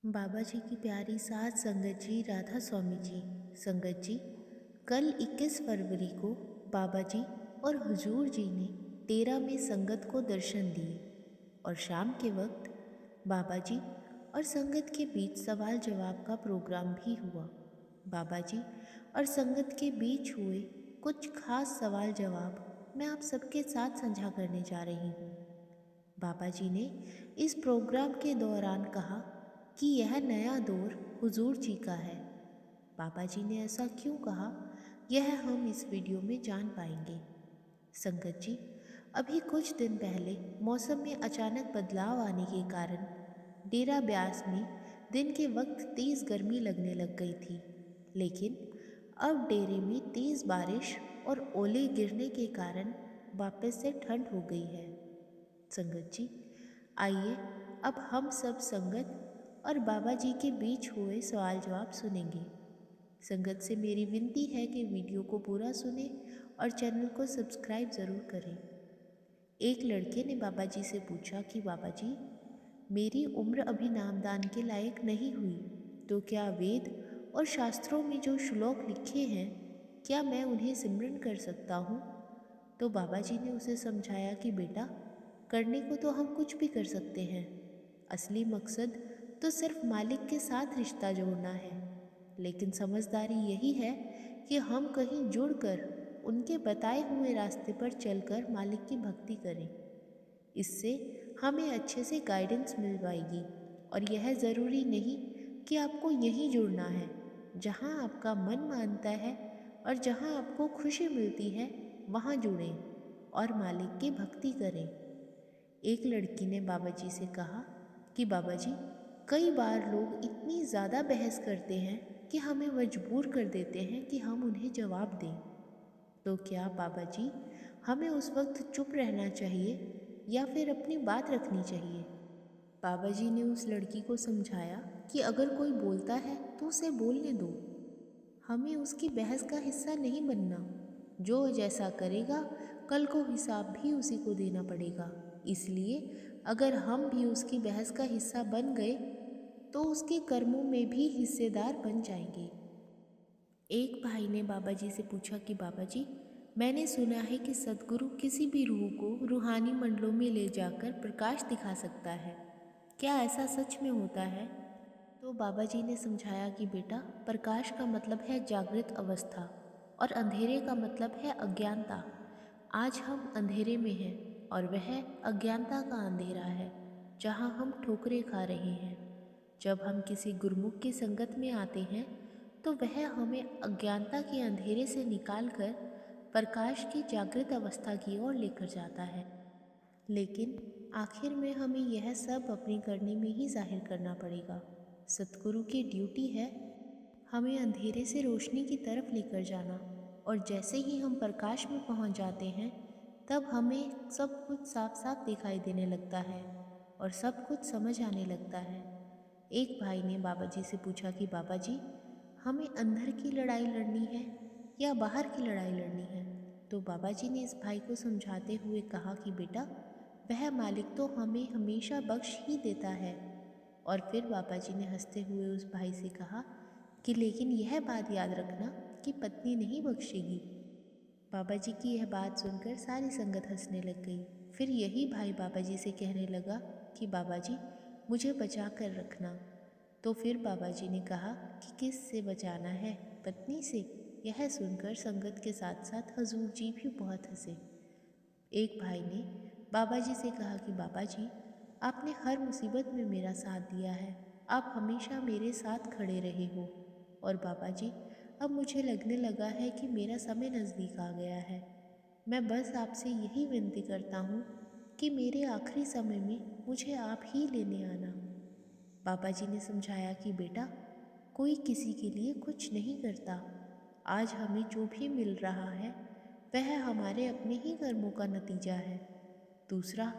बाबा जी की प्यारी साथ संगत जी राधा स्वामी जी। संगत जी, कल 21 फरवरी को बाबा जी और हुजूर जी ने डेरा में संगत को दर्शन दिए और शाम के वक्त बाबा जी और संगत के बीच सवाल जवाब का प्रोग्राम भी हुआ। बाबा जी और संगत के बीच हुए कुछ खास सवाल जवाब मैं आप सबके साथ साझा करने जा रही हूँ। बाबा जी ने इस प्रोग्राम के दौरान कहा कि यह नया दौर हुजूर जी का है। बाबा जी ने ऐसा क्यों कहा, यह हम इस वीडियो में जान पाएंगे। संगत जी, अभी कुछ दिन पहले मौसम में अचानक बदलाव आने के कारण डेरा ब्यास में दिन के वक्त तेज़ गर्मी लगने लग गई थी, लेकिन अब डेरे में तेज़ बारिश और ओले गिरने के कारण वापस से ठंड हो गई है। संगत जी, आइए अब हम सब संगत और बाबा जी के बीच हुए सवाल जवाब सुनेंगे। संगत से मेरी विनती है कि वीडियो को पूरा सुने और चैनल को सब्सक्राइब ज़रूर करें। एक लड़के ने बाबा जी से पूछा कि बाबा जी, मेरी उम्र अभी नामदान के लायक नहीं हुई, तो क्या वेद और शास्त्रों में जो श्लोक लिखे हैं, क्या मैं उन्हें सिमरन कर सकता हूँ? तो बाबा जी ने उसे समझाया कि बेटा, करने को तो हम कुछ भी कर सकते हैं, असली मकसद तो सिर्फ मालिक के साथ रिश्ता जोड़ना है। लेकिन समझदारी यही है कि हम कहीं जुड़कर उनके बताए हुए रास्ते पर चलकर मालिक की भक्ति करें। इससे हमें अच्छे से गाइडेंस मिल पाएगी और यह ज़रूरी नहीं कि आपको यहीं जुड़ना है। जहाँ आपका मन मानता है और जहाँ आपको खुशी मिलती है, वहाँ जुड़ें और मालिक की भक्ति करें। एक लड़की ने बाबा जी से कहा कि बाबा जी, कई बार लोग इतनी ज़्यादा बहस करते हैं कि हमें मजबूर कर देते हैं कि हम उन्हें जवाब दें। तो क्या बाबा जी, हमें उस वक्त चुप रहना चाहिए या फिर अपनी बात रखनी चाहिए? बाबा जी ने उस लड़की को समझाया कि अगर कोई बोलता है तो उसे बोलने दो, हमें उसकी बहस का हिस्सा नहीं बनना। जो जैसा करेगा कल को हिसाब भी उसी को देना पड़ेगा। इसलिए अगर हम भी उसकी बहस का हिस्सा बन गए तो उसके कर्मों में भी हिस्सेदार बन जाएंगे। एक भाई ने बाबा जी से पूछा कि बाबा जी, मैंने सुना है कि सद्गुरु किसी भी रूह को रूहानी मंडलों में ले जाकर प्रकाश दिखा सकता है। क्या ऐसा सच में होता है? तो बाबा जी ने समझाया कि बेटा, प्रकाश का मतलब है जागृत अवस्था और अंधेरे का मतलब है अज्ञानता। आज हम अंधेरे में हैं और वह अज्ञानता का अंधेरा है जहाँ हम ठोकरें खा रहे हैं। जब हम किसी गुरुमुख की संगत में आते हैं तो वह हमें अज्ञानता के अंधेरे से निकालकर प्रकाश की जागृत अवस्था की ओर लेकर जाता है। लेकिन आखिर में हमें यह सब अपनी करनी में ही जाहिर करना पड़ेगा। सतगुरु की ड्यूटी है हमें अंधेरे से रोशनी की तरफ लेकर जाना, और जैसे ही हम प्रकाश में पहुंच जाते हैं तब हमें सब कुछ साफ साफ दिखाई देने लगता है और सब कुछ समझ आने लगता है। एक भाई ने बाबा जी से पूछा कि बाबा जी, हमें अंदर की लड़ाई लड़नी है या बाहर की लड़ाई लड़नी है? तो बाबा जी ने इस भाई को समझाते हुए कहा कि बेटा, वह मालिक तो हमें हमेशा बख्श ही देता है। और फिर बाबा जी ने हंसते हुए उस भाई से कहा कि लेकिन यह बात याद रखना कि पत्नी नहीं बख्शेगी। बाबा जी की यह बात सुनकर सारी संगत हंसने लग गई। फिर यही भाई बाबा जी से कहने लगा कि बाबा जी, मुझे बचा कर रखना। तो फिर बाबा जी ने कहा कि किस से बचाना है, पत्नी से? यह सुनकर संगत के साथ साथ हजूर जी भी बहुत हंसे। एक भाई ने बाबा जी से कहा कि बाबा जी, आपने हर मुसीबत में मेरा साथ दिया है, आप हमेशा मेरे साथ खड़े रहे हो। और बाबा जी, अब मुझे लगने लगा है कि मेरा समय नज़दीक आ गया है। मैं बस आपसे यही विनती करता हूँ कि मेरे आखिरी समय में मुझे आप ही लेने आना। बाबा जी ने समझाया कि बेटा, कोई किसी के लिए कुछ नहीं करता। आज हमें जो भी मिल रहा है वह हमारे अपने ही कर्मों का नतीजा है। दूसरा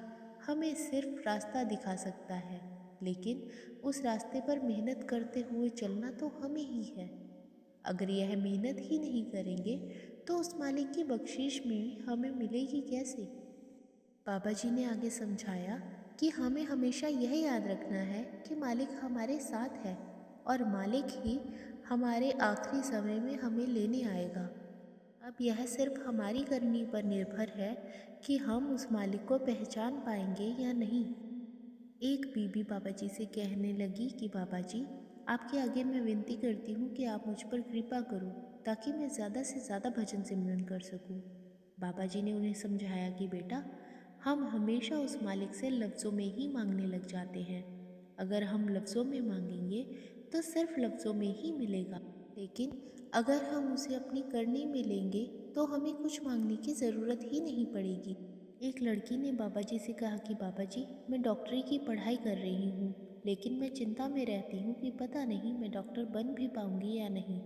हमें सिर्फ रास्ता दिखा सकता है, लेकिन उस रास्ते पर मेहनत करते हुए चलना तो हमें ही है। अगर यह मेहनत ही नहीं करेंगे तो उस मालिक की बख्शिश भी हमें मिलेगी कैसे? बाबा जी ने आगे समझाया कि हमें हमेशा यह याद रखना है कि मालिक हमारे साथ है और मालिक ही हमारे आखिरी समय में हमें लेने आएगा। अब यह सिर्फ हमारी करनी पर निर्भर है कि हम उस मालिक को पहचान पाएंगे या नहीं। एक बीबी बाबा जी से कहने लगी कि बाबा जी, आपके आगे मैं विनती करती हूँ कि आप मुझ पर कृपा करो ताकि मैं ज़्यादा से ज़्यादा भजन सिमरन कर सकूँ। बाबा जी ने उन्हें समझाया कि बेटा, हम हमेशा उस मालिक से लफ्ज़ों में ही मांगने लग जाते हैं। अगर हम लफ्ज़ों में मांगेंगे तो सिर्फ लफ्ज़ों में ही मिलेगा, लेकिन अगर हम उसे अपनी करनी में लेंगे तो हमें कुछ मांगने की ज़रूरत ही नहीं पड़ेगी। एक लड़की ने बाबा जी से कहा कि बाबा जी, मैं डॉक्टरी की पढ़ाई कर रही हूँ, लेकिन मैं चिंता में रहती हूँ कि पता नहीं मैं डॉक्टर बन भी पाऊँगी या नहीं।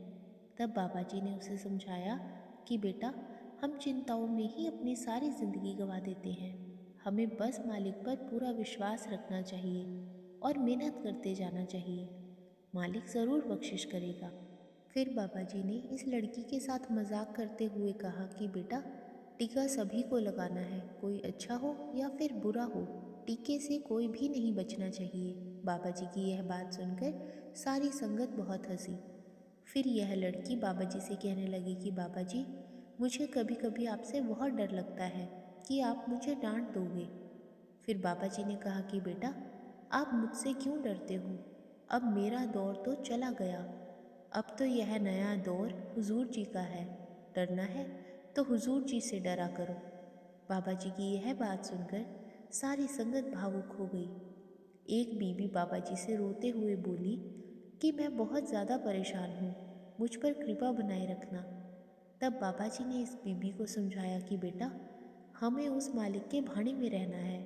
तब बाबा जी ने उसे समझाया कि बेटा, हम चिंताओं में ही अपनी सारी ज़िंदगी गंवा देते हैं। हमें बस मालिक पर पूरा विश्वास रखना चाहिए और मेहनत करते जाना चाहिए। मालिक ज़रूर बख्शिश करेगा। फिर बाबा जी ने इस लड़की के साथ मजाक करते हुए कहा कि बेटा, टीका सभी को लगाना है, कोई अच्छा हो या फिर बुरा हो, टीके से कोई भी नहीं बचना चाहिए। बाबा जी की यह बात सुनकर सारी संगत बहुत हंसी। फिर यह लड़की बाबा जी से कहने लगी कि बाबा जी, मुझे कभी कभी आपसे बहुत डर लगता है कि आप मुझे डांट दोगे। फिर बाबा जी ने कहा कि बेटा, आप मुझसे क्यों डरते हो? अब मेरा दौर तो चला गया। अब तो यह नया दौर हुजूर जी का है। डरना है तो हुजूर जी से डरा करो। बाबा जी की यह बात सुनकर सारी संगत भावुक हो गई। एक बीबी बाबा जी से रोते हुए बोली कि मैं बहुत ज़्यादा परेशान हूँ, मुझ पर कृपा बनाए रखना। तब बाबा जी ने इस बीबी को समझाया कि बेटा, हमें उस मालिक के भाने में रहना है।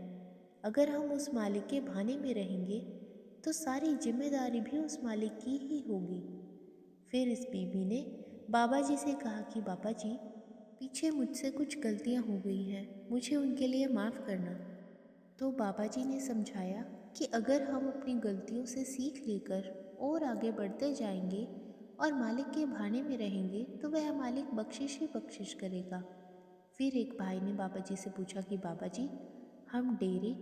अगर हम उस मालिक के भाने में रहेंगे तो सारी जिम्मेदारी भी उस मालिक की ही होगी। फिर इस बीबी ने बाबा जी से कहा कि बाबा जी, पीछे मुझसे कुछ गलतियां हो गई हैं, मुझे उनके लिए माफ़ करना। तो बाबा जी ने समझाया कि अगर हम अपनी गलतियों से सीख लेकर और आगे बढ़ते जाएंगे और मालिक के भाने में रहेंगे तो वह मालिक बख्शिश ही बख्शिश करेगा। फिर एक भाई ने बाबा जी से पूछा कि बाबा जी, हम डेरे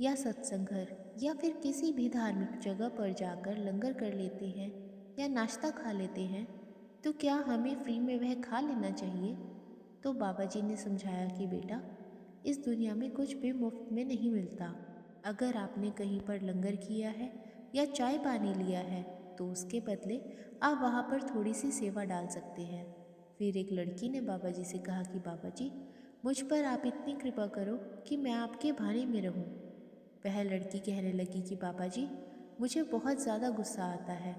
या सत्संग घर या फिर किसी भी धार्मिक जगह पर जाकर लंगर कर लेते हैं या नाश्ता खा लेते हैं, तो क्या हमें फ्री में वह खा लेना चाहिए? तो बाबा जी ने समझाया कि बेटा, इस दुनिया में कुछ भी मुफ्त में नहीं मिलता। अगर आपने कहीं पर लंगर किया है या चाय पानी लिया है तो उसके बदले आप वहाँ पर थोड़ी सी सेवा डाल सकते हैं। फिर एक लड़की ने बाबा जी से कहा कि बाबा जी, मुझ पर आप इतनी कृपा करो कि मैं आपके भाने में रहूं। वह लड़की कहने लगी कि बाबा जी, मुझे बहुत ज़्यादा गुस्सा आता है।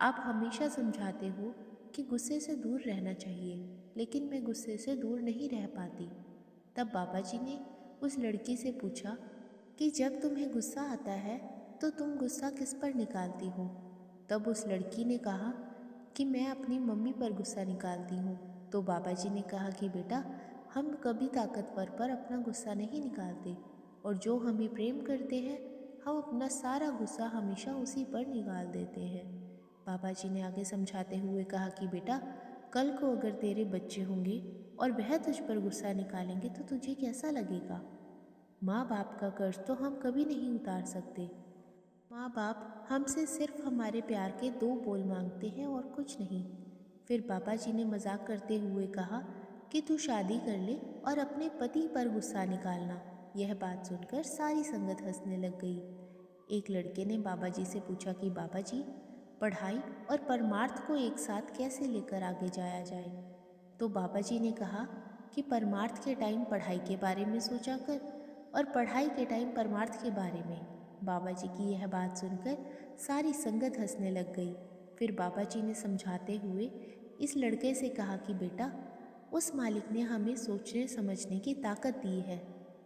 आप हमेशा समझाते हो कि गुस्से से दूर रहना चाहिए, लेकिन मैं गुस्से से दूर नहीं रह पाती। तब बाबा जी ने उस लड़की से पूछा कि जब तुम्हें गुस्सा आता है तो तुम गुस्सा किस पर निकालती हो? तब उस लड़की ने कहा कि मैं अपनी मम्मी पर गुस्सा निकालती हूँ। तो बाबा जी ने कहा कि बेटा, हम कभी ताकतवर पर अपना गुस्सा नहीं निकालते, और जो हमें प्रेम करते हैं हम अपना सारा गुस्सा हमेशा उसी पर निकाल देते हैं। बाबा जी ने आगे समझाते हुए कहा कि बेटा, कल को अगर तेरे बच्चे होंगे और वह तुझ पर गुस्सा निकालेंगे तो तुझे कैसा लगेगा? माँ बाप का कर्ज तो हम कभी नहीं उतार सकते। माँ बाप हमसे सिर्फ हमारे प्यार के दो बोल मांगते हैं और कुछ नहीं। फिर बाबा जी ने मजाक करते हुए कहा कि तू शादी कर ले और अपने पति पर गुस्सा निकालना। यह बात सुनकर सारी संगत हंसने लग गई। एक लड़के ने बाबा जी से पूछा कि बाबा जी, पढ़ाई और परमार्थ को एक साथ कैसे लेकर आगे जाया जाए? तो बाबा जी ने कहा कि परमार्थ के टाइम पढ़ाई के बारे में सोचा कर और पढ़ाई के टाइम परमार्थ के बारे में। बाबा जी की यह बात सुनकर सारी संगत हंसने लग गई। फिर बाबा जी ने समझाते हुए इस लड़के से कहा कि बेटा, उस मालिक ने हमें सोचने समझने की ताकत दी है,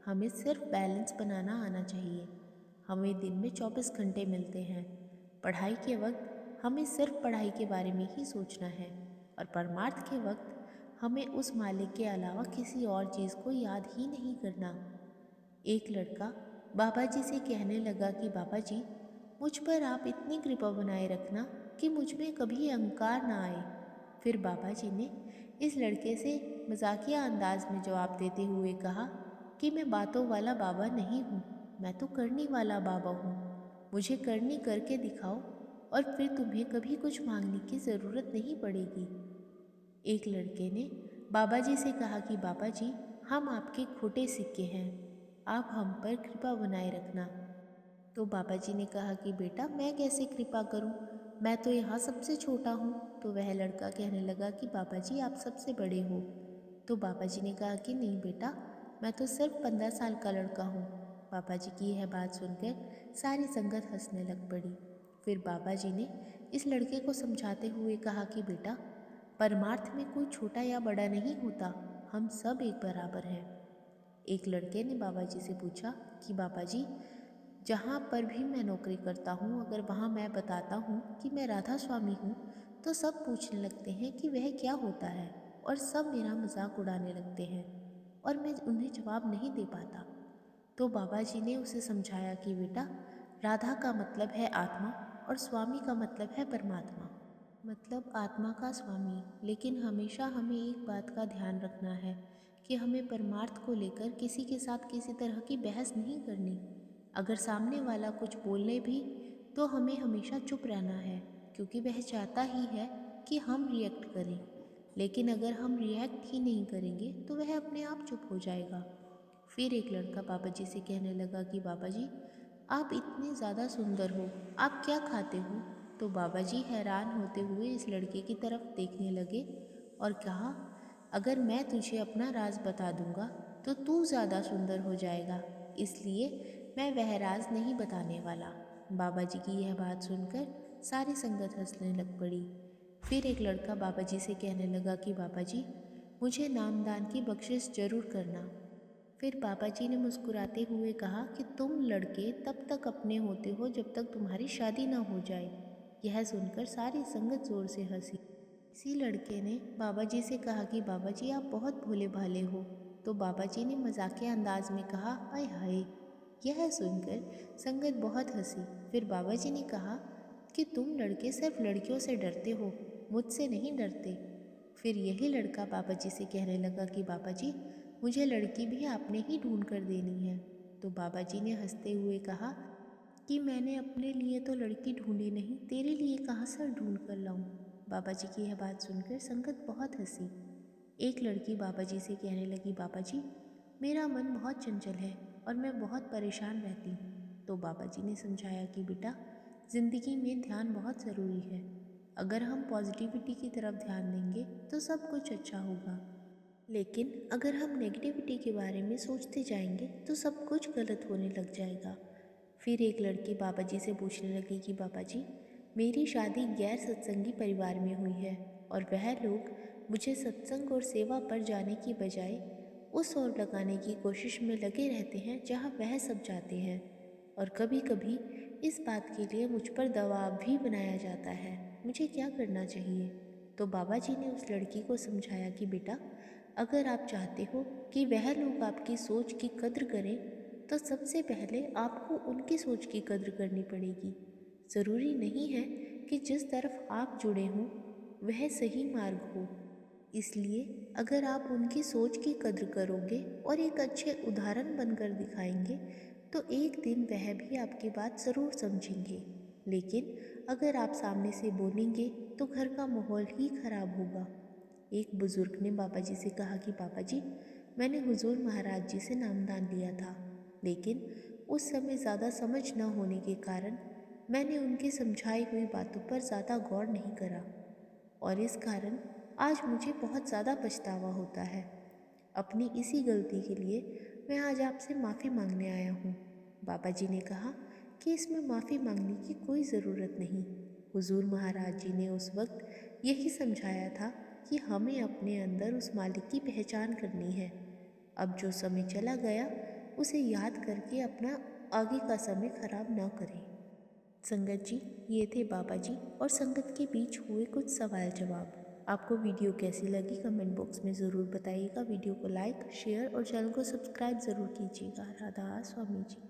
हमें सिर्फ बैलेंस बनाना आना चाहिए। हमें दिन में 24 घंटे मिलते हैं। पढ़ाई के वक्त हमें सिर्फ पढ़ाई के बारे में ही सोचना है और परमार्थ के वक्त हमें उस मालिक के अलावा किसी और चीज़ को याद ही नहीं करना। एक लड़का बाबा जी से कहने लगा कि बाबा जी, मुझ पर आप इतनी कृपा बनाए रखना कि मुझ में कभी अहंकार ना आए। फिर बाबा जी ने इस लड़के से मजाकिया अंदाज में जवाब देते हुए कहा कि मैं बातों वाला बाबा नहीं हूँ, मैं तो करने वाला बाबा हूँ। मुझे करनी करके दिखाओ और फिर तुम्हें कभी कुछ मांगने की ज़रूरत नहीं पड़ेगी। एक लड़के ने बाबा जी से कहा कि बाबा जी, हम आपके खोटे सिक्के हैं, आप हम पर कृपा बनाए रखना। तो बाबा जी ने कहा कि बेटा, मैं कैसे कृपा करूं, मैं तो यहाँ सबसे छोटा हूँ। तो वह लड़का कहने लगा कि बाबा जी, आप सबसे बड़े हो। तो बाबा जी ने कहा कि नहीं बेटा, मैं तो सिर्फ 15 साल का लड़का हूँ। बाबा जी की यह बात सुनकर सारी संगत हंसने लग पड़ी। फिर बाबा जी ने इस लड़के को समझाते हुए कहा कि बेटा, परमार्थ में कोई छोटा या बड़ा नहीं होता, हम सब एक बराबर हैं। एक लड़के ने बाबा जी से पूछा कि बाबा जी, जहाँ पर भी मैं नौकरी करता हूँ, अगर वहाँ मैं बताता हूँ कि मैं राधा स्वामी हूँ, तो सब पूछने लगते हैं कि वह क्या होता है और सब मेरा मजाक उड़ाने लगते हैं और मैं उन्हें जवाब नहीं दे पाता। तो बाबा जी ने उसे समझाया कि बेटा, राधा का मतलब है आत्मा और स्वामी का मतलब है परमात्मा, मतलब आत्मा का स्वामी। लेकिन हमेशा हमें एक बात का ध्यान रखना है कि हमें परमार्थ को लेकर किसी के साथ किसी तरह की बहस नहीं करनी। अगर सामने वाला कुछ बोले भी तो हमें हमेशा चुप रहना है, क्योंकि वह चाहता ही है कि हम रिएक्ट करें। लेकिन अगर हम रिएक्ट ही नहीं करेंगे तो वह अपने आप चुप हो जाएगा। फिर एक लड़का बाबा जी से कहने लगा कि बाबा जी, आप इतने ज़्यादा सुंदर हो, आप क्या खाते हो? तो बाबा जी हैरान होते हुए इस लड़के की तरफ देखने लगे और कहा, अगर मैं तुझे अपना राज बता दूंगा तो तू ज़्यादा सुंदर हो जाएगा, इसलिए मैं वह राज नहीं बताने वाला। बाबा जी की यह बात सुनकर सारी संगत हंसने लग पड़ी। फिर एक लड़का बाबा जी से कहने लगा कि बाबा जी, मुझे नामदान की बख्शिश जरूर करना। फिर बाबा जी ने मुस्कुराते हुए कहा कि तुम लड़के तब तक अपने होते हो जब तक तुम्हारी शादी ना हो जाए। यह सुनकर सारी संगत जोर से हंसी। इसी लड़के ने बाबा जी से कहा कि बाबा जी, आप बहुत भोले भाले हो। तो बाबा जी ने मजाकिया अंदाज में कहा, हाय हाय। यह सुनकर संगत बहुत हंसी। फिर बाबा जी ने कहा कि तुम लड़के सिर्फ लड़कियों से डरते हो, मुझसे नहीं डरते। फिर यही लड़का बाबा जी से कहने लगा कि बाबा जी, मुझे लड़की भी आपने ही ढूंढ कर देनी है। तो बाबा जी ने हंसते हुए कहा कि मैंने अपने लिए तो लड़की ढूंढी नहीं, तेरे लिए कहाँ से ढूंढ कर लाऊं। बाबा जी की यह बात सुनकर संगत बहुत हंसी। एक लड़की बाबा जी से कहने लगी, बाबा जी, मेरा मन बहुत चंचल है और मैं बहुत परेशान रहती हूँ। तो बाबा जी ने समझाया कि बेटा, ज़िंदगी में ध्यान बहुत ज़रूरी है। अगर हम पॉजिटिविटी की तरफ ध्यान देंगे तो सब कुछ अच्छा होगा, लेकिन अगर हम नेगेटिविटी के बारे में सोचते जाएंगे तो सब कुछ गलत होने लग जाएगा। फिर एक लड़की बाबा जी से पूछने लगी कि बाबा जी, मेरी शादी गैर सत्संगी परिवार में हुई है और वह लोग मुझे सत्संग और सेवा पर जाने की बजाय उस ओर लगाने की कोशिश में लगे रहते हैं जहाँ वह सब जाते हैं, और कभी कभी इस बात के लिए मुझ पर दबाव भी बनाया जाता है। मुझे क्या करना चाहिए? तो बाबा जी ने उस लड़की को समझाया कि बेटा, अगर आप चाहते हो कि वह लोग आपकी सोच की कद्र करें तो सबसे पहले आपको उनकी सोच की कद्र करनी पड़ेगी। ज़रूरी नहीं है कि जिस तरफ आप जुड़े हों वह सही मार्ग हो। इसलिए अगर आप उनकी सोच की कद्र करोगे और एक अच्छे उदाहरण बनकर दिखाएंगे तो एक दिन वह भी आपकी बात ज़रूर समझेंगे। लेकिन अगर आप सामने से बोलेंगे तो घर का माहौल ही खराब होगा। एक बुजुर्ग ने बाबा जी से कहा कि बाबा जी, मैंने हुजूर महाराज जी से नामदान लिया था, लेकिन उस समय ज़्यादा समझ न होने के कारण मैंने उनकी समझाई हुई बातों पर ज़्यादा गौर नहीं करा और इस कारण आज मुझे बहुत ज़्यादा पछतावा होता है। अपनी इसी गलती के लिए मैं आज आपसे माफ़ी मांगने आया हूँ। बाबा जी ने कहा कि इसमें माफ़ी मांगने की कोई ज़रूरत नहीं। हुजूर महाराज जी ने उस वक्त यही समझाया था कि हमें अपने अंदर उस मालिक की पहचान करनी है। अब जो समय चला गया उसे याद करके अपना आगे का समय खराब ना करें। संगत जी, ये थे बाबा जी और संगत के बीच हुए कुछ सवाल जवाब। आपको वीडियो कैसी लगी कमेंट बॉक्स में ज़रूर बताइएगा। वीडियो को लाइक, शेयर और चैनल को सब्सक्राइब ज़रूर कीजिएगा। राधा स्वामी जी।